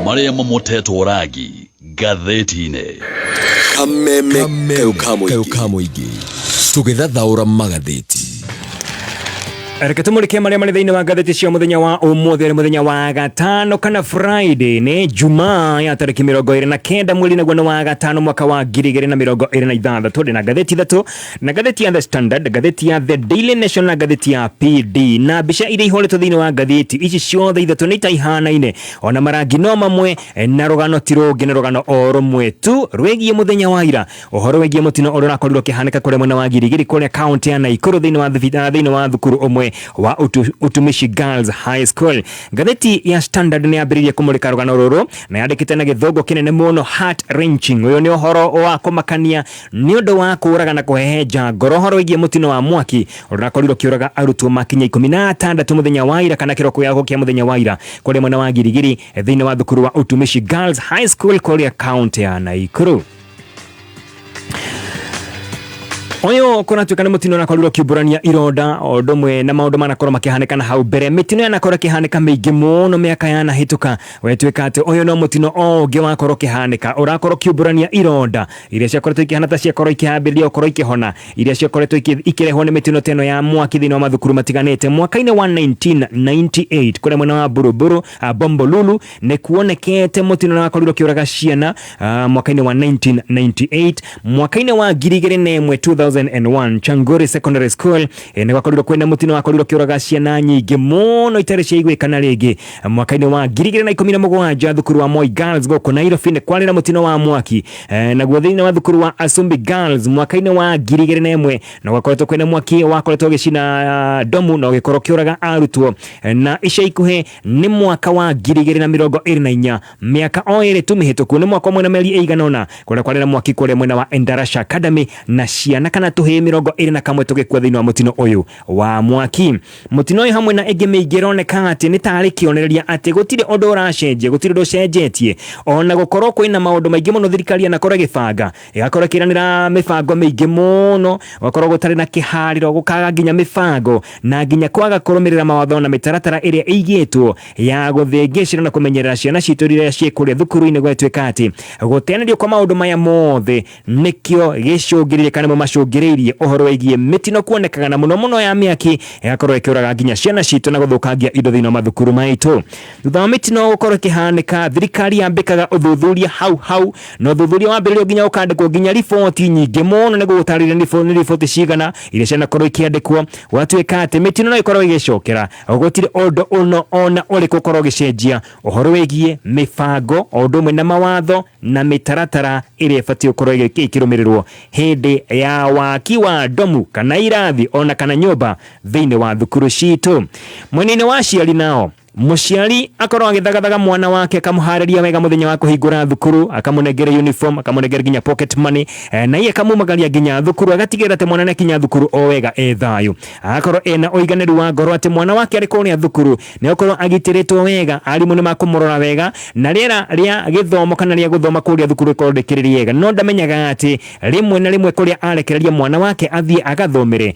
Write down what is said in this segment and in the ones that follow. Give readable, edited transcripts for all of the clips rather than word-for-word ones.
Maria Momoteto Ragi, Gazetine. Kameme Kamuigi. Together Daura Magadeti. Rekatumulike maria mali thini wa gatheti cia muthenya wa umuthi muthenya wa gatano kana Friday ni Jumaa ya tariki 29 mweri wa gatano mwaka wa 2026 tuli na gatheti thatu na gatheti ya The Standard, gatheti ya The Daily Nation na gatheti ya PD na bica ire ihoreto thini wa gatheti ici ciothe ithatu ni taihanaine ona marangi no mamwe na rugano tiroge na rugano oromwe tu rwegie muthenya wa ira uhoro wegie mutino ora nakorirwo kihanika kure mwena wa Girigiri kure county ya Naikuru thini wa thukuru omwe wa Utumishi Girls High School. Gatheti ya Standard ni abiririe kumulika rugano ruru na yandikite na githogo kinene muno heart wrenching. Uyo ni uhoro wa kumakania ni undu wa kuraga na kuheheja ngoro horo igie mutino wa mwaki urakorirwo kiuraga arutwo makinya 16 muthenya wa ira kana kiroko yago kia muthenya wa ira kuri mwena wa Girigiri thini wa thukuru wa Utumishi Girls High School kuri county ya Naikuru. Oyo kuna tukana mutino na koliro kiburania iroda odomwe na maundu manakoro makihanika na hau bere mitino yanakora kihanika meigi muno miaka yana hituka wetweka ati oyo no mutino oge wakoro kihanika urakoro kiburania iroda iria ciakoretwo ikihana ciakoro ikihambiria okoro ikihona iria ciakoretwo ikirehwo ni mitino teno ya mwaki thini wa mathukuru matiganete mwaka-ini wa 1998 kure mwena wa Buruburu Bombolulu ne kuonekete mutino na koliro kiuraga ciana mwaka-ini wa 1998 mwaka-ini wa Girigiri nemwe 2001 Changori Secondary School ne wakoriro kwenda mutino wakoriro kiuraga ciana nyingi muno itare ciigwe kana rigi mwaka-ini wa 2017 thukuru wa Moi Girls goko Nairobi ne kwari na mutino wa mwaki na guthini wa thukuru wa Asumbi Girls mwaka-ini wa 2001 na wakoretwo kwenda mwaki wakoretwo gicina domu na gikoro kiuraga arutwo na ica ikuhe ni mwaka wa 2024 miaka oire tumihituku ni mwaka mwena meri eiganona kule kwari na mwaki kule mwena wa Endarasha Academy na ciana kana tuhe 21 tugikwa thini wa mutino uyu wa mwaki mutino uyu hamwe na egeme igeroneka ati ni tari kionereria ati gutire undu uracenjie gutire undu cenjetie ona gukorwo kwina maundu maingi muno thirikari anakora gibanga igakora kiranira mibango maingi muno gukorwo gutari na kihariro gukaga nginya mibango na nginya kwaga kurumirira mawatho na mitaratara iria igitwo ya guthengecira na kumenyerera ciana citu iria ciekuria thukuru-ini gwetweka ati gutenerio kwa maundu maya mothe nikio gicungirire kana macungiririe uhoro wigie mitino kuonekaga na muno ya miaki igakorwo ikiuraga nginya ciana citu na guthukangia indo thini wa mathukuru maitu thutha wa mitino gukorwo kihanika thirikari yambikaga uthuthuria hau no uthuthuria wambiririo nginya ukandikwo nginya riboti nyingi muno ni gutarira ni riboti cigana iria ciana korwo ikiandikwo watweka ati mitino no ikorwo igicokera gutire undu uno ona uri gukorwo gicenjia uhoro wigie mibango undu na mawatho na mitaratara iria ibatie gukorwo ikirumirirwo hindi ya waki wa domu kana irathi ona kana nyumba thini wa thukuru citu mwenene wa ciari nao muciari akorwo agithagathaga mwana wake akamuhariria wega muthenya wa kuhingura thukuru akamunengera uniform akamunengera ginya pocket money na iye kamumagaria ginya thukuru agatigira ate mwana nekinya thukuru o wega ethayo akorwo ena oiganiru wa ngoro ate mwana wake ariko ni thukuru ne akorwo agitiritwo wega arimu ni makumurora wega na riera ria githomo kana ria guthoma kuria thukuru ikorwo ndikiririe wega no ndamenyaga ati rimwe na rimwe kuria arekereria mwana wake athie agathomere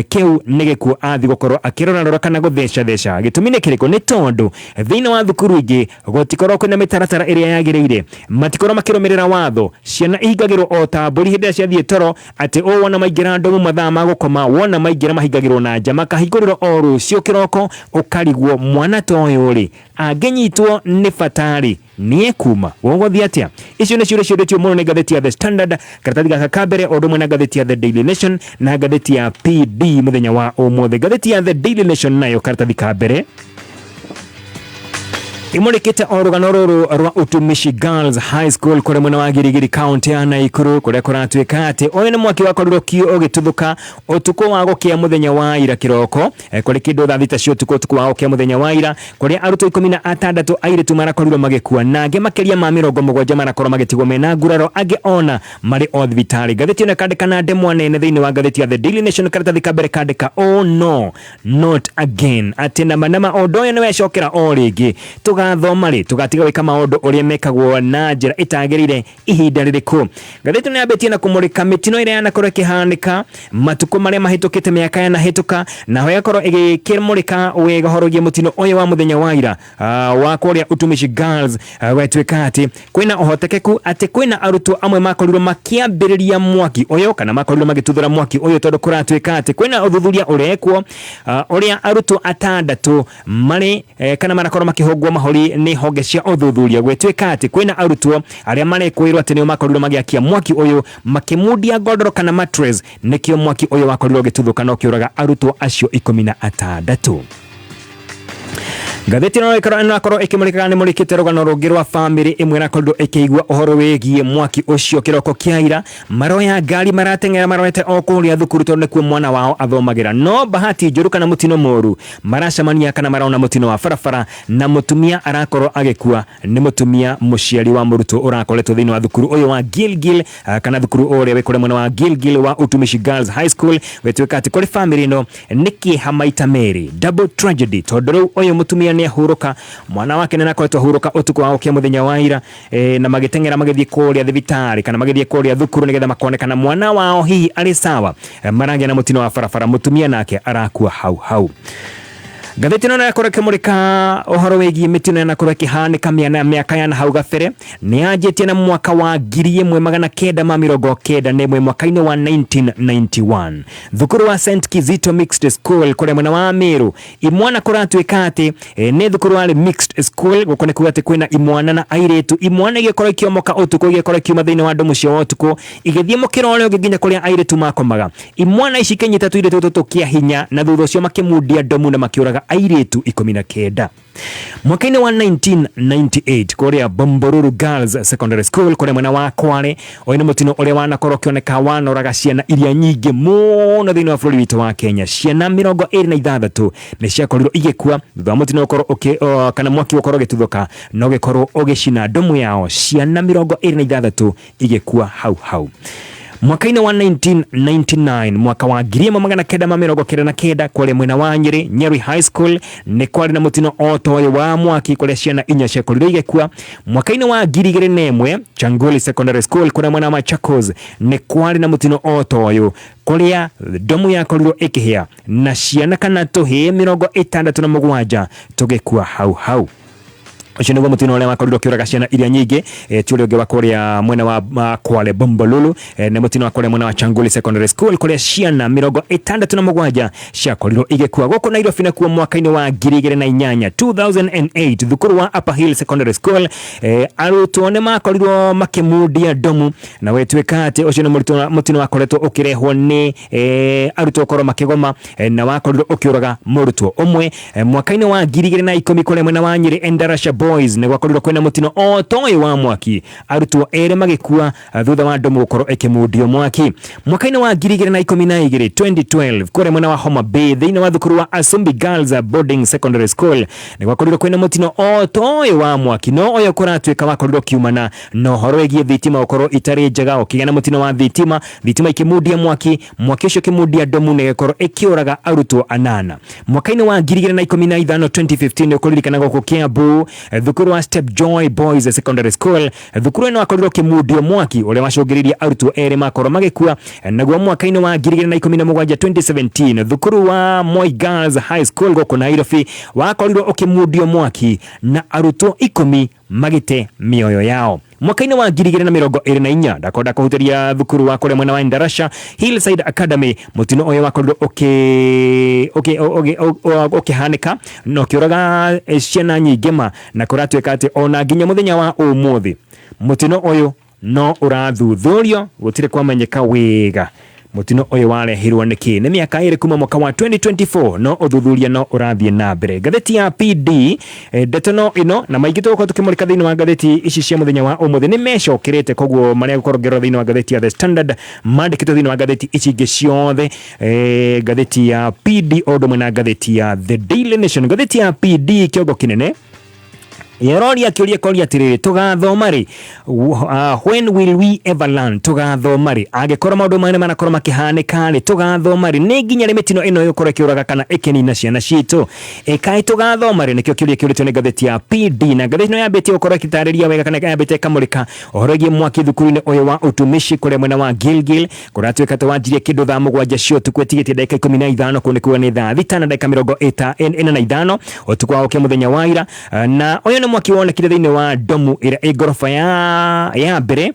kiu ni gikuo athi gukorwo akirora kana gutheca gitumi ni kiriko ni tondu thina wa thukuru ingi gotikorwo kwina mitaratara iria yagireire matikorwo makirumirira watho ciana ihingagirwo o ta mburi hindi cia thie toro ati o wona maingira ndomu mathaa ma gukoma wona maingira mahingagirwo na nja makahinguriro o rucio kiroko ukarigwo mwana toyo ri angenyitwo ni fatari nie kuma wogothi atia icio ni ciuria tio muno ni gatheti ya The Standard karatathi gaka kabere odumwe na gatheti ya The Daily Nation na gatheti ya PD muthenya wa umuthi gatheti ya The Daily Nation nayo karatathi kabere imurikite orugano ruru rwa Utumishi Girls High School kure mwena wa Girigiri county ya Naikuru kure kuratweka ati oyo ni mwaki wakoriro kio ogituthuka utuko wa gukia muthenya wa ira kiroko kure kindu thita cio tuko wa gukia muthenya wa ira kure arutwo 16 airitu marakorirwo magikua na ange makeria ma 70 marakorwo magitigwo mena nguraro ange ona mari o thibitari gatheti na kandika na ndemwa nene thini wa gatheti ya The Daily Nation karatathi kabere kandika oh no not again ati na manama odoyo ni wecokera o ringi tuga tugathoma ri tugatiga wika maundu uria mekagwo na njira itagirire ihinda ririku. Gatheti ni yabetie na kumurika mitino iria yanakorwo ikihanika matuko maria mahitukite miaka yanahituka na ho yakorwo igikimurika wega horogie mutino uyu wa muthenya wa ira wa kuria Utumishi Girls wetwika ati kwina uhotekeku ati kwina arutwo amwe makorirwo makiambiriria mwaki uyu kana makorirwo magituthura mwaki uyu tondu kuratwika ati kwina uthuthuria urekwo uria arutwo atandatu mari kana marakorwo makihogwo mahori ni honge cia uthuthuria gwetwika ati kwina arutwo aria marekwirwo ati ni makorirwo magiakia mwaki uyu makimundia godoro kana mattress nikio mwaki uyu wakorirwo gituthuka no kiuraga arutwo acio 16. Gatheti no ikorwo ikimurika ni murikite rugano rungi rwa family imwe na kondo ikigwa uhoro wegie mwaki ucio kiroko kiaira maroya ngari maratengera marorete okuria thukuru tondu kuo mwana wao athomagira no bahati njuru kana mutino moru maracamania kana marona mutino wa farafara na mutumia arakorwo agikua ni mutumia muciari wa murutwo urakoretwo thiini wa thukuru uyu wa Gilgil kana thukuru uria wikore mwena wa Gilgil wa Utumishi Girls High School wetwika ati kuri family no niki hamaita meri double tragedy tondu uyu mutumia ni ahuruka mwana wake nena koetwa huruka utuku wao kia muthenya wa ira na magitengera magithie kuria thibitari kana magithie kuria thukuru nigetha makonekana mwana wao hihi ari sawa marangia na mutino wa farafara mutumia nake arakua hau. Gatheti no yakorwo kimurika uhoro wegie mitino yanakorwo kihanika miaka yana hau gabere ni anjitie na mwaka wa 1990 ni mwaka-ini wa 1991 thukuru wa St Kizito Mixed School kure mwena wa Meru imwana kuratwika ati ni thukuru wa Mixed School gukone kuga ati kwina imwana na airetu imwana igikorwo ikiomoka utuku igikorwo kiuma thiini wa ndomu cia utuku igithie mukiro uria ugiginya kuria airetu makomaga imwana ici kenyita tuiretu tutukia hinya na thutha ucio makimundia ndomu na makiuraga airetu 19. Mwaka-ini wa 1998 kuria Bomboruru Girls Secondary School kuria mwena wa Kwale oina mutino uria wanakorwo kioneka wanoraga ciana iria nyingi muno thiini wa bũrũri witu wa Kenya ciana 26 ni ciakorirwo igikua thutha wa mutino ukorwo kana mwaki ukorwo gituthuka no gikorwo ugicina ndomu yao ciana 26 igikua hau. Mwaka-ini wa 1999 mwaka wa 1999 kwale mwena wa Nyeri High School ni kwali na mutino otoyo wa mwaki kwale ciana 4 ciakorirwo igikua. Mwaka-ini wa 2001 Changoli Secondary School kwale mwena wa Machakos ni kwali na mutino otoyo kuria ndomu yakorirwo ikihia na ciana kana tuhi 67 tugikua hau. Ucio niguo mutino uria wakorirwo kiuraga ciana iria nyingi tiuri ungi wa kuria mwena wa Kwale Bombolulu ni mutino wa kuria mwena wa Changoli Secondary School kuria ciana 67 ciakorirwo igikua guku Nairobi nakuo mwaka-ini wa 2008 thukuru wa Upper Hill Secondary School arutwo ni makorirwo makimundia ndomu na wetwika ati ucio ni mutino wakoretwo ukirehwo ni arutwo korwo makigoma na wakorirwo ukiuraga murutwo umwe mwaka-ini wa 2010 kuria mwena wa Nyeri Endarasha Boys ni gwakorirwo kwina mutino otoyo wa mwaki arutwo ere magikua thutha wa ndomu gukorwo ikimundio mwaki. Mwaka-ini wa 2012 kuria mwena wa Homa Bay thiini wa thukuru wa Asumbi Girls Boarding Secondary School ni gwakorirwo kwina mutino otoyo wa mwaki no oyo kuratwika wakorirwo kiumana no horo wegie thitima ukorwo itari njega ukigana mutino wa thitima ikimundia mwaki ucio kimundia ndomu ni gukorwo ikiuraga arutwo 8. Mwaka-ini wa 2015 2015 ukuririkana guku Kiambu thukuru wa Step Joy Boys Secondary School thukuru eno wakorirwo kimundio mwaki uria wacungiriria arutwo ere makorwo magikua naguo mwaka-ini wa 2017 2017 thukuru wa Moi Girls High School guku Nairobi wakorirwo ukimundio mwaki na arutwo 10 magite mioyo yao. Mwaka-ini wa 2024 ndakonda kuhuteria thukuru wa kuria mwena wa Ndarasha Hillside Academy mutino uyu wakorirwo ukihanika no kiuraga ciana nyingi na kuratwika ati ona nginya muthenya wa umuthi mutino uyu no urathuthurio gutire kwamenyeka wega mutino uyu warehirwo niki ni miaka iri kuma mwaka wa 2024 no uthuthuria no urathie na mbere. Gatheti ya PD ndetono ino na maingĩ tuko tukimurika thiini wa gatheti ici cia muthenya wa umuthi ni mecokirite koguo maria gukorwo thiini wa gatheti ya The Standard mandikitwo thiini wa gatheti ici ingĩ ciothe gatheti ya PD odo mwena gatheti ya The Daily Nation. Gatheti ya PD kiongo kinene Yeroria kiuria koria tiriri tugathoma ri when will we ever learn tugathoma ri agikora maundu mane manakorwo makihanika ri tugathoma ri ni nginya ri mitino ino yukore kiuraga kana ikinina ciana citu kai tugathoma ri nikio kiuria kiuritwo ni ngatheti ya PD na ngatheti no yambitie gukora kitariria wega kana yambite kamurika ohorogie mwaki thukuru-ini uyu wa utumishi kuria mwena wa Gilgil kuratwika twanjirie kindu thaa 7 cio tukwetigitie dakika 15 kunikuwa ni thaa 5 na dakika 45 utukwa oke muthenya wa ira na uyu ni mwaki wonekire thiini wa domu ira igorofa ya mbere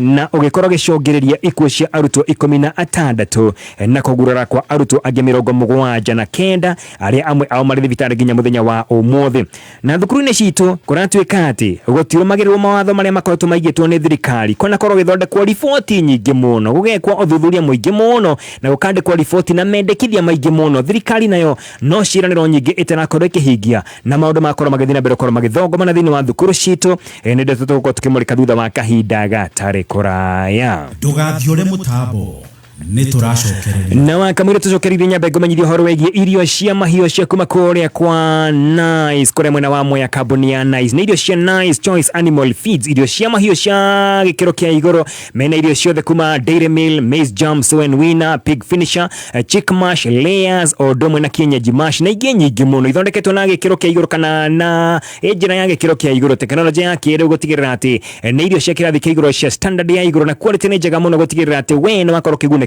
na ugikorwo gicongiriria ikuo cia arutwo 16 na kugurara kwa arutwo angi 79 aria amwe ao mari thibitari nginya muthenya wa umuthi na thukuru-ini citu kuratwika ati gutirumagirwo mawatho maria makoretwo maigitwo ni thirikari kona korwo githondekwo riboti nyingi muno gugekwa uthuthuria muingi muno na gukandikwo riboti na mendekithia maingi muno thirikari nayo no ciraniro nyingi itarakorwo ikihingia na maundu makorwo magithina na mbere korwo magithongoma na thiini wa thukuru citu ni ndeto tugukorwo tukimurika thutha wa kahinda gatari kuraya ndugathiore mutambo ni turacokereria na wakamwire tucokereria nyambe ngomanyithio horo wegie irio cia mahio cia kuma kuria kwa Nice kuria mwena wa Mwea kambuni ya Nice na irio cia Nice Choice Animal Feeds irio cia mahio cia gikiro kia igoro mena irio ciothe kuma Dairy Meal, Maize Jam, Soen Winner, Pig Finisher, Chick Mash, Layers odomwe na Kienyeji Mash na ingi nyingi muno ithondeketwo na gikiro kia igoro kana na njira ya gikiro kia igoro teknolojia ya kiriu gutigirira ati na irio cia kirathi kia igoro cia standard ya igoro na quality ni njega muno gutigirira ati we no makorwo kigune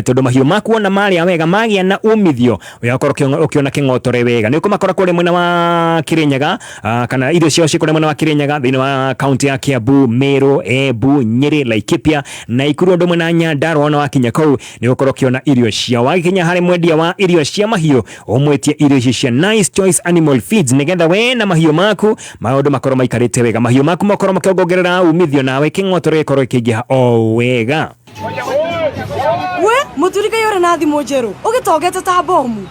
tondu mahiu makuona mari wega magia na umithio uyakorwo ukiona kingotore wega ni kumakora kuri mwena wa Kirinyaga kana irio cio cikore mwena wa Kirinyaga thini wa county ya Kiambu, Meru, Embu, Nyeri, Laikipia na Ikuru ndo mwena Nyandarua na wakinya kou ni ukorwo ukiona irio cia wakinya hari mwendia wa irio cia mahiu umwetie irio cia Nice Choice Animal Feeds nigetha we na mahiu maku maundu makorwo maikarite wega mahiu maku makorwo makiongerera umithio nawe kingotore ikorwo ikingiha o wega. We, muturika yore na thimu njeru ugitogete ta bomu.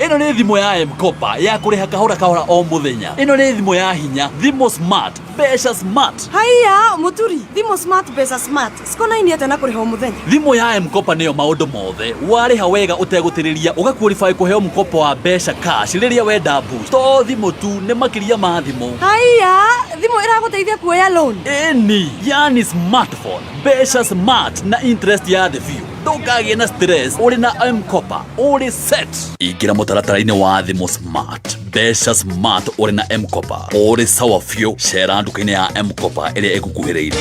Ino ni thimu ya M-Kopa ya kuriha kahora kahora o muthenya. Ino ni thimu ya hinya, thimu smart, besha smart. Haiya, muturi, thimu smart, besha smart. Sikona ini atena kuriha o muthenya. Thimu ya M-Kopa niyo maundu mothe. Wariha wega utegutiriria ugaqualify kuheo mkopo wa besha cash riria wenda boost. To thimu tu ni makiria ma thimu. Haiya, thimu iraguteithia kuoya loan. Eni, yani smartphone, besha smart na interest ya the view. Ndũkagĩe na stress uri na M-Kopa uri set. Ingira mutaratara-ini wa thimu smart, besha smart uri na M-Kopa uri sawa few. Share nduka-ini ya M-Kopa iria igukuhĩrĩirie.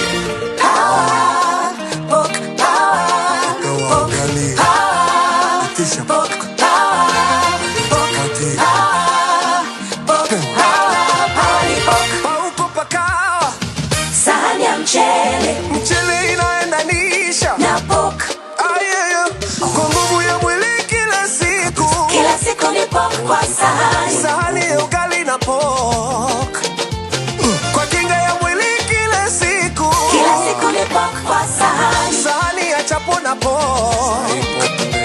Sahani ya mchele inaendanisha na pok. Kwa nguvu ya mwili kila siku ni pok kwa sahani ya ugali na pok. Kwa kinga ya mwili kila siku ni pok kwa sahani ya chapo na pok.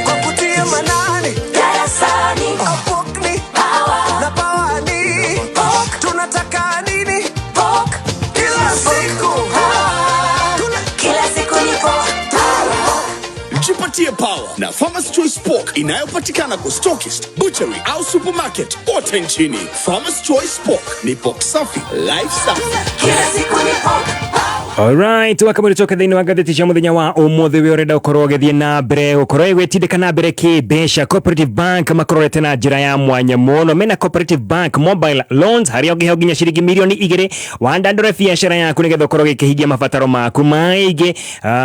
Kwa kutia manani darasani pok ni power na power ni pok. Tunataka nini pok kila siku ni pok. Jipatie power na Farmers Choice Pork inayopatikana kwa stockist, butchery au supermarket kote nchini. Farmers Choice Pork ni pork safi, life safi. Kila siku ni pork. Alright, wakamuri choka thini wa ngatheti cia muthenya wa umuthi we urenda ukorwo githie na mbere ukorwo igwitindika na mbere kibesha. Cooperative Bank makororete na njira ya mwanya muno mena Cooperative Bank mobile loans haria ungiheo nginya ciringi milioni 2 wandandore biashara yaku nigetha ukorwo gikihingia mabataro maku maingi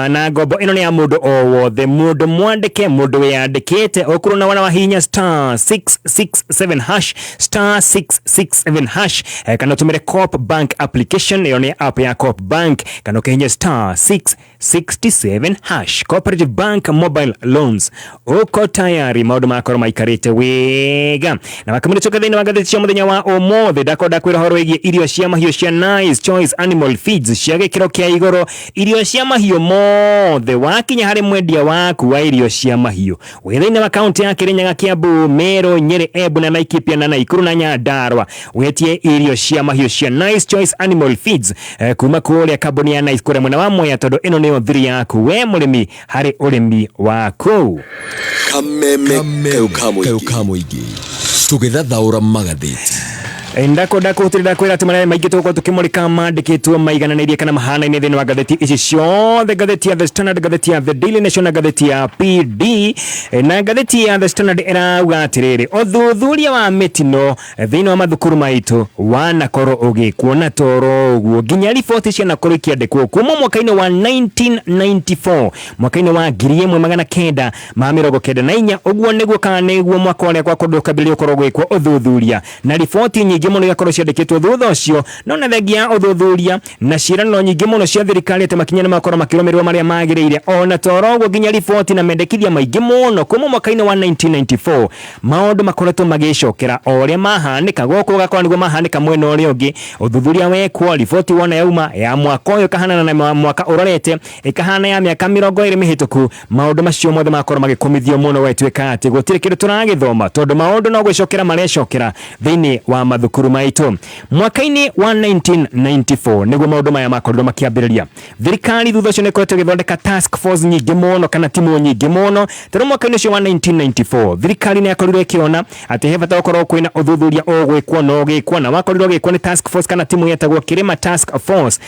na ngombo ino ni ya mundu o wothe, mundu mwandike, mundu wiyandikite ukorwo na wana wa hinya *667 hash *667 hash kana tumire Coop Bank application iyo ni app ya Coop Bank kana ukihinya *667 hash. Cooperative Bank mobile loans uko tayari maundu makorwo maikarite wega na wakamuri choka thini wa ngatheti cia muthenya wa umuthi ndakonda kwira horo wigie irio cia mahiu cia Nice Choice Animal Feeds cia gikiro kia igoro. Irio cia mahiu mothe wakinya hari mwendia waku wa irio cia mahiu withaini wa kaunti ya Kirinyaga, Kiambu, Meru, Nyeri, Embu na Laikipia na Nakuru na Nyandarua wetie irio cia mahiu cia Nice Choice Animal Feeds kuma kuria kambuni ya Nice kuria mwena wa Mwea tondu ino niyo thiri yaku we murimi hari urimi waku. Kameme kau kamuigi tugithathaura magatheti. ndako utirida kwira ati marĩa maingĩ tũgũkorwo tũkĩmũrĩka mandĩkĩtwo maigananĩirie kana mahanaine thĩinĩ wa ngathĩti ici ciothe, ngathĩti ya The Standard, ngathĩti ya The Daily Nation na ngathĩti ya PD. Na ngathĩti ya The Standard ĩrauga atĩrĩrĩ, ũthuthuria wa mĩtino thĩinĩ wa mathukuru maitũ wanakorwo ũgĩkwo na toro ũguo, nginya riboti cianakorwo ikĩandĩkwo kuma mwaka-inĩ wa 1994 mwaka-inĩ wa 1994 ũguo nĩguo kana nĩguo mwaka ũrĩa gwakorwo ũkambĩrĩria ũkorwo gwĩkwo ũthuthuria, na riboti nyingĩ mũno igakorwo ciandĩkĩtwo thutha ũcio. No na thengia ũthuthuria na ciĩranĩro nyingĩ mũno cia thirikari atĩ makinya nĩ makorwo makĩrũmĩrĩrwo marĩa magĩrĩire, ona toro ũguo nginya riboti na mendekithia maingĩ mũno kuma mwaka-inĩ wa 1994 maũndũ makoretwo magĩcokera o ũrĩa mahanĩka gũkũ gũgakorwo nĩguo mahanĩka mwena ũrĩa ũngĩ. Ũthuthuria wekwo, riboti wona yauma ya mwaka ũyũ ĩkahanana na mwaka ũrorete, ĩkahana ya mĩaka 20 mĩhĩtũku, maũndũ macio mothe makorwo magĩkomithio mũno gwĩtuĩka atĩ gũtirĩ kĩndũ tũragĩthoma, tondũ maũndũ no gwĩcokera marecokera thĩinĩ wa mathukuru maitũ. Mwaka-inĩ wa 1994 nĩguo maũndũ maya makorirwo makĩambĩrĩria. Thirikari thutha ũcio nĩ ĩkoretwo ĩgĩthondeka task force nyingĩ mũno kana timu nyingĩ mũno, tondũ mwaka-inĩ ũcio wa 1994 thirikari nĩ yakorirwo ĩkĩona atĩ he bata gũkorwo kwĩna ũthuthuria ũgwĩkwo na ũgĩkwo, na wakorirwo ũgĩkwo nĩ task force kana timu yetagwo Kirima Task Force.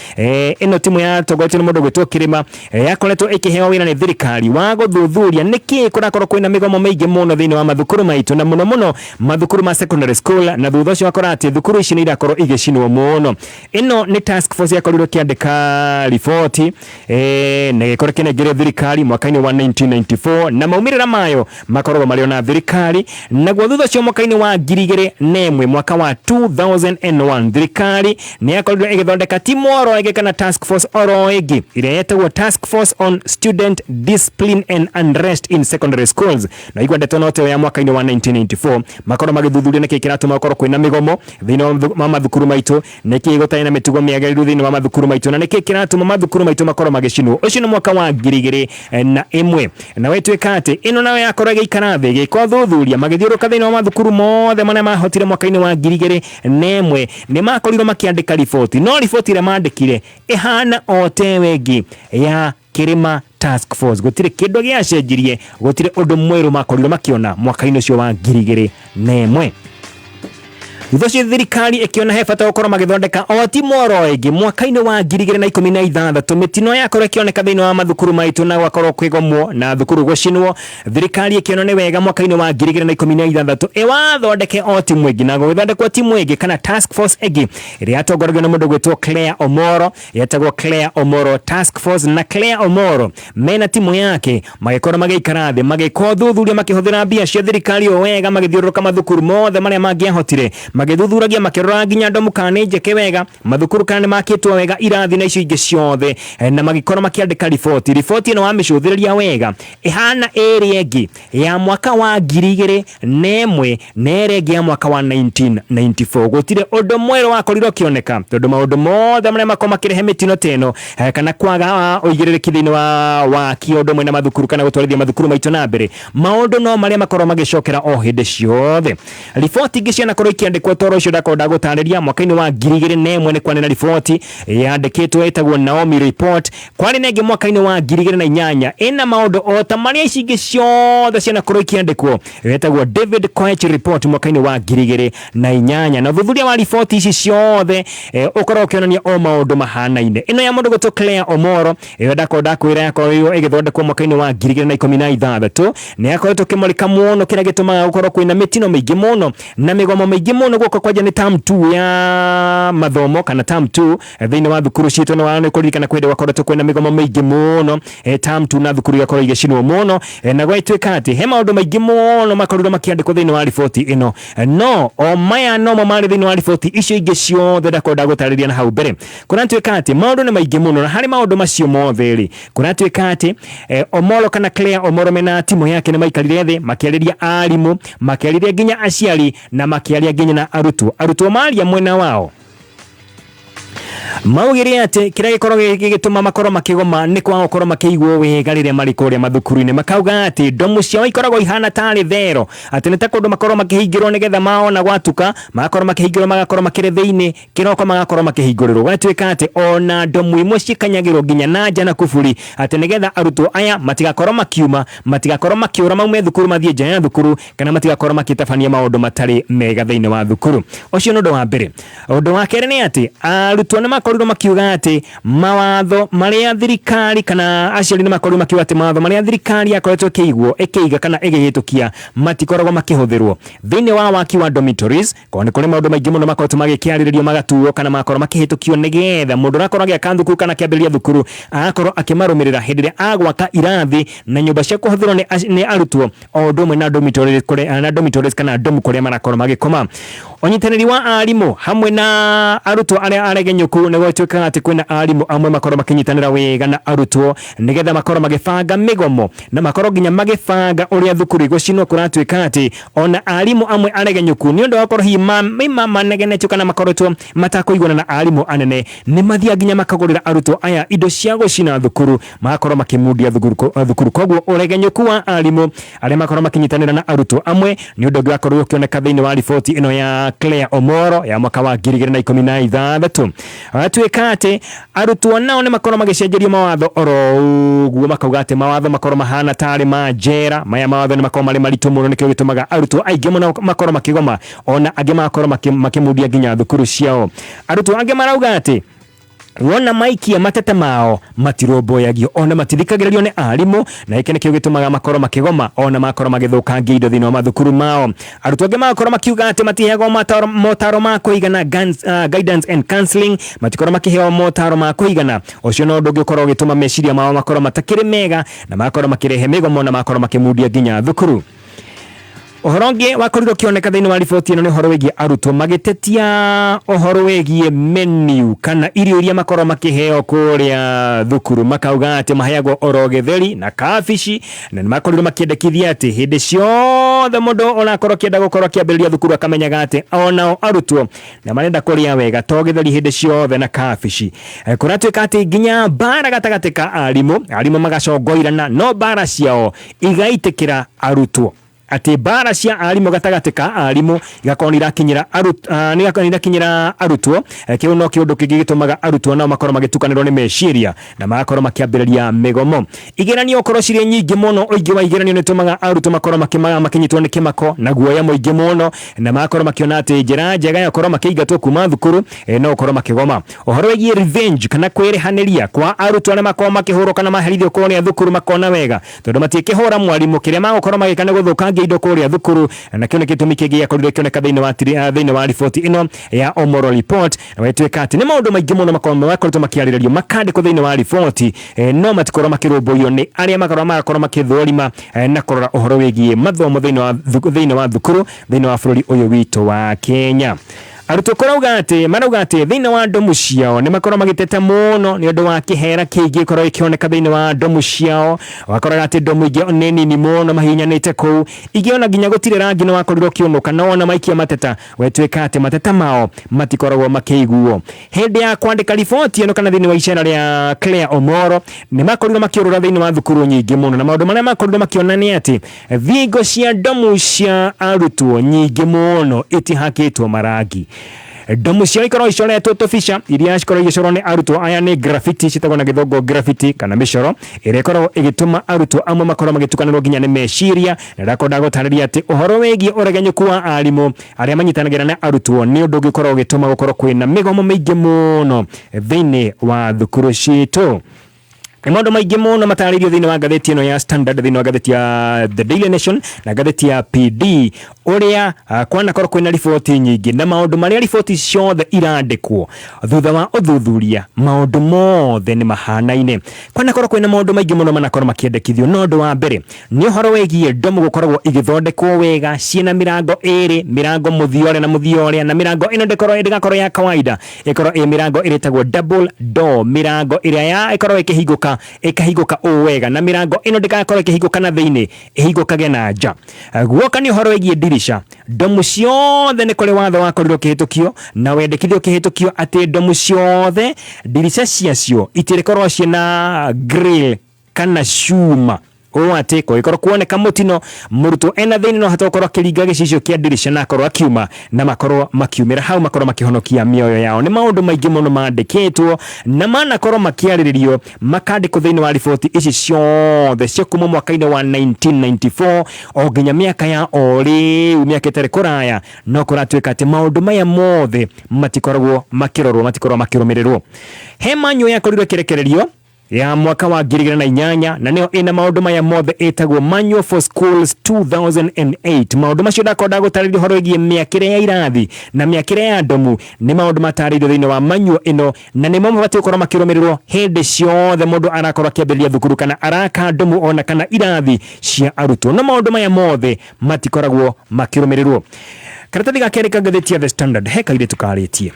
Ĩno timu yatongotio nĩ mũndũ gwĩtwo Kirima yakoretwo ĩkĩheo wĩra nĩ thirikari wa gũthuthuria nĩkĩ kũrakorwo kwĩna mĩgomo mĩingĩ mũno thĩinĩ wa mathukuru maitũ, na mũno mathukuru ma secondary school, na thutha ũcio wakora atĩ thukuru ici nĩ irakorwo igĩcinwo mũno. Ĩno nĩ task force yakorirwo ĩkĩandĩka riboti na ĩgĩkorwo ĩkĩnengerio thirikari mwaka-inĩ wa 1994, na maumĩrĩra mayo makoragwo marĩ ona thirikari. Naguo thutha ũcio mwaka-inĩ wa 2001 mwaka wa 2001 thirikari nĩ yakorirwo ĩgĩthondeka timu oro ĩngĩ kana task force oro ĩngĩ ĩrĩa yetagwo Task Force on Student Discipline and Unrest in Secondary Schools, na igwandĩtwo note ya mwaka-inĩ wa 1994 makorwo magĩthuthuria nĩkĩ kĩratũma gũkorwo kwĩna mĩgomo thĩinĩ wa mathukuru maitũ, nĩkĩ gũtarĩ na mĩtugo mĩagĩrĩru thĩinĩ wa mathukuru maitũ, na nĩkĩ kĩratũma mathukuru maitũ makorwo magĩcinwo. Ũcio nĩ mwaka wa 2001, na wetuĩka atĩ ĩno nayo yakorwo ĩgĩikara thĩ ĩgĩka ũthuthuria magĩthiũrũka thĩinĩ wa mathukuru mothe marĩa mahotire mwaka-inĩ wa 2001 nĩ makorirwo makĩandĩka riboti, no riboti ĩrĩa mandĩkire ĩhana o te wengi ya Kirima Task Force. Gũtirĩ kĩndũ gĩacenjirie, gũtirĩ ũndũ mwerũ makorirwo makĩona mwaka-inĩ ũcio wa 2001. Thutha ũcio thirikari ĩkĩona he bata gũkorwo magĩthondeka o timu oro ĩngĩ mwaka-inĩ wa 2016 mĩtino yakorwo ĩkĩoneka thĩinĩ wa mathukuru maitũ na gwakorwo kwĩgomwo na thukuru gũcinwo. Thirikari ĩkĩona nĩ wega mwaka-inĩ wa 2016 ĩwathondeke o timu ĩngĩ, na gũgĩthondekwo timu ĩngĩ kana task force ĩngĩ ĩrĩa yatongoragio nĩ mũndũ gwĩtwo Claire Omoro, yetagwo Claire Omoro Task Force. Na Claire Omoro mena timu yake magĩkorwo magĩikara thĩ magĩka ũthuthuria makĩhũthĩra mbia cia thirikari o wega, magĩthiũrũrũka mathukuru mothe marĩa mangĩahotire, magĩthuthuragia makĩrora nginya andũ mũkane njeke wega, mathukuru kana nĩ makĩtwo wega irathi na icio ingĩ ciothe, na magĩkorwo makĩandĩka riboti. Riboti ĩno wamĩcũthĩrĩria wega ĩhana ĩrĩa ĩngĩ ya mwaka wa 2001 na ĩrĩa ĩngĩ ya mwaka wa 1994. Gũtirĩ ũndũ mwerũ wakorirwo ũkĩoneka, tondũ maũndũ mothe marĩa makorwo makĩrehe mĩtino teno kana kwaga ũigĩrĩrĩki thĩinĩ wa kĩũndũ mwena mathukuru kana gũtwarithia mathukuru maitũ na mbere, maũndũ no marĩa makorwo magĩcokera o hĩndĩ ciothe. Riboti ingĩ cianakorwo ikĩandĩkwo toro ũcio ndakorwo ndagũtarĩria mwaka-inĩ wa 2001 nĩ kwarĩ na riboti yandĩkĩtwo ĩtagwo Naomi Report. Kwarĩ na ĩngĩ mwaka-inĩ wa 2008 ĩna maũndũ o ta marĩa ici ingĩ ciothe cianakorwo ikĩandĩkwo ĩtagwo David Koech Report mwaka-inĩ wa 2008, na thuthuria wa riboti ici ciothe ũkorwo ũkĩonania o maũndũ mahanaine. Ĩno ya mũndũ gwĩtwo Claire Omoro ĩyo ndakorwo ndakwĩra yakorirwo ĩgĩthondekwo mwaka-inĩ wa 2016 nĩ yakoretwo ĩkĩmũrĩka mũno kĩrĩa gĩtũmaga gũkorwo kwĩna mĩtino mĩingĩ mũno na mĩgomo mĩingĩ mũno gũkũ kwanja nĩ term 2 ya mathomo kana term 2 thĩinĩ wa thukuru citũ, na nĩ kũririkana kwenda gwakoretwo kwĩna mĩgomo mĩingĩ mũno term 2 na thukuru igakorwo igĩcinwo mũno, na gwatuĩka atĩ he maũndũ maingĩ mũno makorirwo makĩandĩkwo thĩinĩ wa riboti ĩno, no o maya no mo marĩ thĩinĩ wa riboti icio ingĩ ciothe ndakorwo ndagũtarĩria na hau mbere. Kũratuĩka atĩ maũndũ nĩ maingĩ mũno, na harĩ maũndũ macio mothe rĩ kũratuĩka atĩ Omoro kana Claire Omoro mena timu yake nĩ maikarire thĩ makĩarĩria arimũ, makĩarĩria nginya aciari na makĩaria nginya na arutwo maria mwena wao. maugire ati kira gikoro gigituma makoro makigoma ni kwa gukoro makigwo wega riria mari kuria mathukuru-ini makauga ati domu ciao ikoragwo ihana tari thero ati nita kundu makoro makihingirwo nigetha maona gwatuka makoro makihingirwo magakoro makire thiini kiroko magakoro makihingurirwo gwatuika ati ona domu imwe cikanyagirwo nginya nanja na kuburi ati nigetha arutwo aya matigakoro makiuma matigakoro makiura maume thukuru mathie nja ya thukuru kana matigakoro makitabania maundu matari mega thiini wa thukuru ucio nundu wa mbere undu wa kere ni ati arutwo ni makorirwo makiuga ati mawatho maria thirikari kana aciari ni makorirwo makiuga ati mawatho maria thirikari akoretwo kiigwo ikiiga kana igihitukia matikoragwo makihuthirwo thiini wa waki wa dormitories ko ni kuri maundu maingi muno makoretwo magikiariririo magatuo kana makorwo makihitukio nigetha mundu rakorwo agiaka thukuru kana kiambiriria thukuru agakorwo akimarumirira hindi ria agwaka irathi na nyumba cia kuhuthirwo ni arutwo o ndumwe na dormitories kana domu kuria marakorwo magikoma onyitaniri wa arimu hamwe na arutwo aria aregenyuku ni gwatuika ati kwina arimu amwe makorwo makinyitanira wega na arutwo nigetha makorwo magibanga migomo na makorwo nginya magibanga uria thukuru igucinwo kuratuika ati ona arimu amwe aregenyuku ni undu wakorwo hi mama negenetu kana makorotwo matakuigwana na arimu anene ni mathia nginya makagurira arutwo aya indo cia gucina thukuru makorwo makimundia thukuru kogwo uregenyuku wa arimu aria makorwo makinyitanira na arutwo amwe ni undu ngi wakorwo ukioneka thiini wa riboti ino ya Claire Omoro ya mwaka wa 2016 atuika ati arutwo nao ni makorwo magicenjerio mawatho oro uguo makauga ati mawatho makorwo mahana tari ma njera maya mawatho ni makorwo mari maritu muno nikio gitumaga arutwo aingi muno makorwo makigoma ona angi makorwo makimundia nginya thukuru ciao arutwo angi marauga ati wona maikia matete mao matiromboyagio ona matithikagiririo ni arimu na iki nikio gitumaga makorwo makigoma ona makorwo magithukangia indo thiini wa mathukuru mao arutwo angi makorwo makiuga ati matihego motaro ma kuigana guidance and counseling matikorwo makiheo motaro ma kuigana ucio no ndu gikorwo gituma meciria mao makorwo matakiri mega na makorwo makirehe migomo na makorwo makimundia nginya thukuru Ohoronge wakorirwo kioneka thiini wa riboti ino ni horo wigie arutwo magitetia ohoro wigie menu kana irio iria makorwo makiheo kuria thukuru makauga ati maheagwo oro githeri na kafishi na makorirwo makiendekithia ati hindi ciothe mundu onakorwo kienda gukorwo kiambiriria thukuru akamenyaga ati onao arutwo na marenda kuria wega to githeri hindi ciothe na kafishi kuratuika ati nginya bara gatagati ka arimu magacongoirana no bara ciao igaitikira arutwo ati bara cia arimu gatagati ka arimu igakonira kinyira arutwo kiu no kiundu kingi gitumaga arutwo nao makorwo magitukanirwo ni meciria na makorwo makiambiriria migomo igeranio korwo ciri nyingi muno oingi wa igeranio nitumaga arutwo makorwo makinyitwo ni kimako na guoya muingi muno na makorwo makiona ati njira njega ya korwo makiingatwo kuma thukuru no korwo makigoma ohoro wigie revenge kana kwirihaniria kwa arutwo na makorwo makihurwo kana maherithio kuria thukuru makona wega tondu matikihura mwarimu kiria magokorwo magikana guthukangia indo kuria thukuru na kio nikitumi kingi akorire kioneka thiini wa riboti ino ya Omoro report na wetuika ati ni maundu maingi muno makoretwo makiariririo makandikwo thiini wa riboti no matikorwo makirumburio ni aria makorwo makithorima na kurora uhoro wigie mathomo thiini wa thukuru thiini wa bururi uyu witu wa Kenya arutwo marauga ati thiini wa domu ciao ni makorwo magiteta muno ni undu wa kihera kiingi korwo ikioneka thiini wa domu ciao wakoraga ati domu ingi ni nini muno mahinyanite kuu igiona nginya gutire rangi no wakorirwo kiunuka no ona maikia mateta wetuika ati mateta mao matikoragwo makiiguo hindi ya kwandika riboti ino kana thiini wa icera ria Claire Omoro ni makorirwo makiurura thiini wa thukuru nyingi muno na maundu maria makorirwo makionania ati thingo cia domu cia arutwo nyingi muno itihakitwo marangi domu cia ikorwo icoretwo tubisha iria cikorwo igicorwo ni arutwo aya ni graffiti citagwo na githongo graffiti kana micoro iria ikorwo igituma arutwo amwe makorwo magitukanirwo nginya ni meciria na ndakonda gutariria ati uhoro wigie uregenyuku wa arimu aria manyitanagira na arutwo ni undu gikorwo gituma gukorwo kwina migomo maingi muno thiini wa thukuru citu Maundu maingi muno mataririo thiini wa ngatheti ino ya Standard thiini wa ngatheti ya The Daily Nation na ngatheti ya PD uria kwana korwo kwina riboti nyingi na maundu maria riboti ciothe irandikwo thutha wa uthuthuria maundu mothe ni mahanaine kwana korwo kwina maundu maingi muno manakorwo makiendekithio no ndu wa mbere ni uhoro wigie domu gukoragwo igithondekwo wega ciina mirango iri mirango muthiore na muthiore na mirango ino ndigakorwo ya kawaida ikorwo mirango iritagwo double door mirango iria ya ikorwo ikihinguka ĩkahingũka wega na mĩrango ĩno ndĩgakorwo ĩkĩhingũka na thĩinĩ ĩhingũkage na nja. Guoka nĩ ũhoro wĩgiĩ dirisha. Ndomu ciothe nĩ kũrĩ watho wakorirwo ũkĩhĩtũkio na wendekithio ũkĩhĩtũkio atĩ ndomu ciothe dirisha ciacio itirĩkorwo ciĩna grill kana cuma o ate ko ikorwo kuoneka mutino murutwo ena thini no hatokorwo kiringa gicicio kia dirisha na akorwo akiuma na makorwo makiumira hau makorwo makihonokia mioyo yao. Ni maundu maingi muno mandikitwo na manakorwo makiariririo makandikwo thiini wa riboti ici ciothe cia kuma mwaka-ini wa 1994 o nginya miaka ya ori miaka itari kuraya no kuratuika ati maundu maya mothe matikoragwo makirorwo matikorwo makirumirirwo. He manyo yakorirwo kirekererio ya mwaka wa 2008 na neo ina maundu maya mothe etagwo Manual for Schools 2008. Maundu macio ndakonda gutarĩria horo wĩgiĩ mĩakĩre ya irathi na mĩakĩre ya ndomu nĩ maundu matarĩirio thĩinĩ wa manual ĩno na nĩmo mabatiĩ gũkorwo makĩrũmĩrĩrwo hĩndĩ ciothe mũndũ arakorwo akĩambĩrĩria thukuru kana araka ndomu ona kana irathi cia arutwo. No maundu maya mothe matikoragwo makĩrũmĩrĩrwo. Karatathi gakerĩ ka ngathĩti ya The Standard he kairĩtu karĩtie.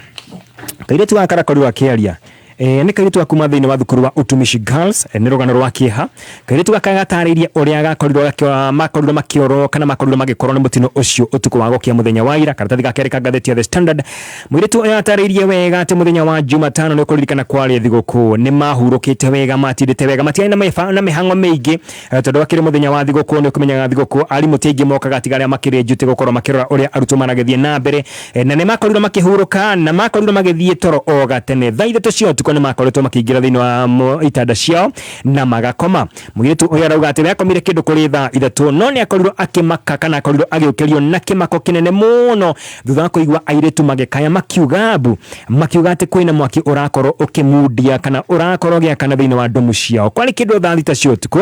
Kairĩtu gakarakorirwo akĩaria ni kairitu akuma thĩinĩ wa thukuru wa Utumishi Girls ni rugano rwa kieha. Kairitu gakagatariria uria gakorirwo makorirwo makioro kana makorirwo magikorwo ni mutino ucio utuku wa gokia muthenya wa ira. Karatathi gakeri ka ngathĩti ya The Standard mwiritu uyu ataririe wega ati muthenya wa Jumatano ni kuririkana kwaria thigũkũ ni mahurũkĩte wega matindĩte wega matiaina na mihango mĩingĩ tondu wakĩrĩ muthenya wa thigũkũ ni kumenyaga thigũkũ arimu tiingi mokaga tigaria makĩrĩ njute gukorwo makĩrora uria arutwo maragĩthie na mbere na ni makorirwo makĩhurũka na makorirwo magĩthie toro o gatene thaa ithatũ cia ni makoretwo makiingira thiini wa itanda ciao na magakoma. Mwiritu uyu arauga ati yakomire kindu kuri thaa ithatũ no ni akorirwo akimaka kana akorirwo agiukirio na kimako kinene muno thutha wa kuigua airitu magikaya makiuga ati kwina mwaki urakorwo ukimundia kana urakorwo giakana thiini wa ndomu ciao kwari kindu thaa thita cia utuku.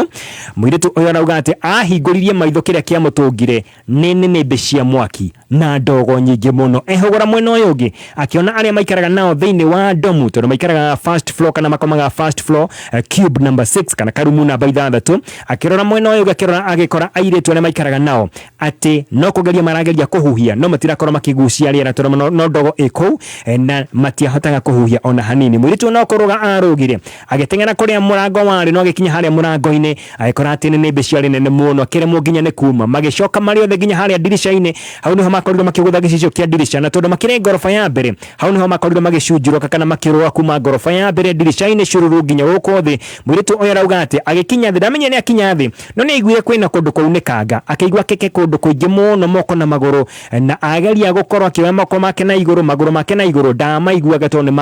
Mwiritu uyu arauga ati ahinguririe maitho kiria kia mutungire ni nimbe cia mwaki na ndogo nyingi muno ehogora mwena uyu ungi akiona aria maikaraga nao thiini wa ndomu tondu maikaraga first floor kana makomaga first floor cube number 6 kana karumu namba 6 akirora mwena uyu agikora airitu aria maikaraga nao ati no kugeria marageria kuhuhia no matirakorwo makigucia riera tondu no ndogo iko na matiahotaga kuhuhia ona hanini. Mwiritu no kuruga arugire agitengera kuria murango wari no agikinya haria murango-ini agikora ati ni mbe nene muno akiremwo nginya ni kuma magicoka mari othe nginya haria dirisha-ini hau niho makorirwo makigutha gicicio kia dirisha na tondu makire ngorofa ya mbere hau niho makorirwo magicunjuroka kana makirwa kuma ngorofa ya mbere dirisha-ini cururu nginya guko thi. Mwiritu uyu arauga ati agikinya thi ndamenya ni akinya thi no ni aiguire kwina kundu kwaunekanga akaigua keke kundu kuingi muno moko na maguru na ageria gukorwo akioya moko make na iguru maguru make na iguru ndamaiguaga tondu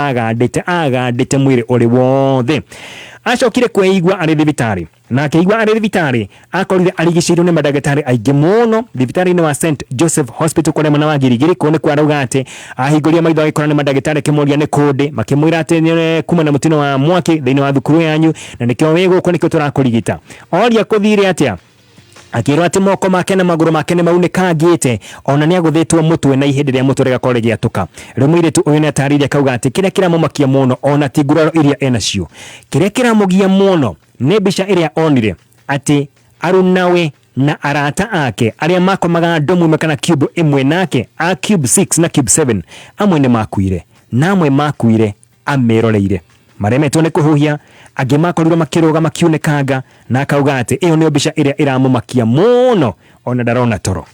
agandite mwiri uri wothe. Acokire kweigua ari thibitari na akeigua ari thibitari akorire arigicirwo ni madagitari aingi muno thibitari-ini wa St Joseph Hospital kule mwana wa Girigiri kone kwa arauga ati ahinguria maitho agikora ni madagitari kimuria ni kundi makimwira ati kuma na mutino wa mwaki thiini wa thukuru yanyu na nikio wiguko nikio turakurigita oria kuthire atia akirwa ati moko make na maguru make ni maunekangite ona ni aguthitwo mutwe na ihindi ria mutwe gakore giatuka. Riu mwiritu uyu ni atariria kauga ati kiria kiramumakia muno ona ti nguraro iria enacio kiria kiramugia muno ni mbica iria onire ati arunawe na arata ake aria makomaga ndomu imwe kana cube imwe nake a cube 6 na cube 7 amwe ni makuire na amwe makuire ameroreire maremetwo ni kuhuhia angi makorirwo makiruga makiunekanga na akauga ati iyo ni mbica iria iramumakia muno ona ndarona toro.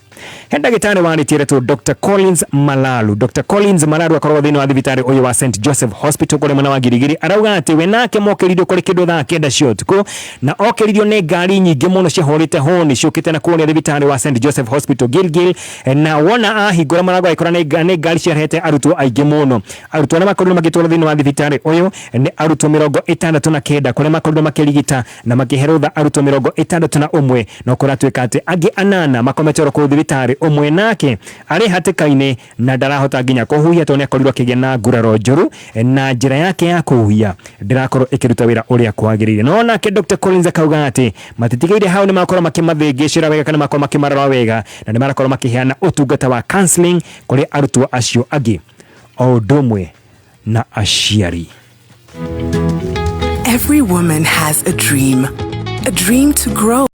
He ndagĩtarĩ warĩtĩretwo Dr. Collins Malalu. Dr. Collins Malalu akorwo thĩinĩ wa thibitarĩ ũyũ wa St Joseph Hospital kũrĩ mwena wa Girigiri arauga atĩ we nake mokĩririo kũrĩ kĩndũ thaa 9 cia ũtukũ na okĩririo nĩ ngari nyingĩ mũno ciahũrĩte honi ciũkĩte na kũrĩa thibitarĩ wa St Joseph Hospital Gilgil na wona ahingũra mũrango agĩkora nĩ ngari ciarehete arutwo aingĩ mũno. Arutwo arĩa makorirwo magĩtwarwo thĩinĩ wa thibitarĩ ũyũ nĩ arutwo 69 kũrĩa makorirwo makĩrigita na makĩhe rũtha arutwo 61 no kũratuĩka atĩ angĩ 8 makometwo kũu thibitarĩ umwe nake ari hatikaine na ndarahota nginya kuhuhia tondu akorirwo akigia na nguraro njuru na njira yake ya kuhuhia ndirakorwo ikiruta wira uria kwagirire. No nake Dr. Collins akauga ati matitigeire hau ni makorwo makimathingicira wega kana makorwo makimarora wega na ni marakorwo makiheana utungata wa counseling kuri arutwo acio angi o ndomwe na aciari. Every woman has a dream to grow,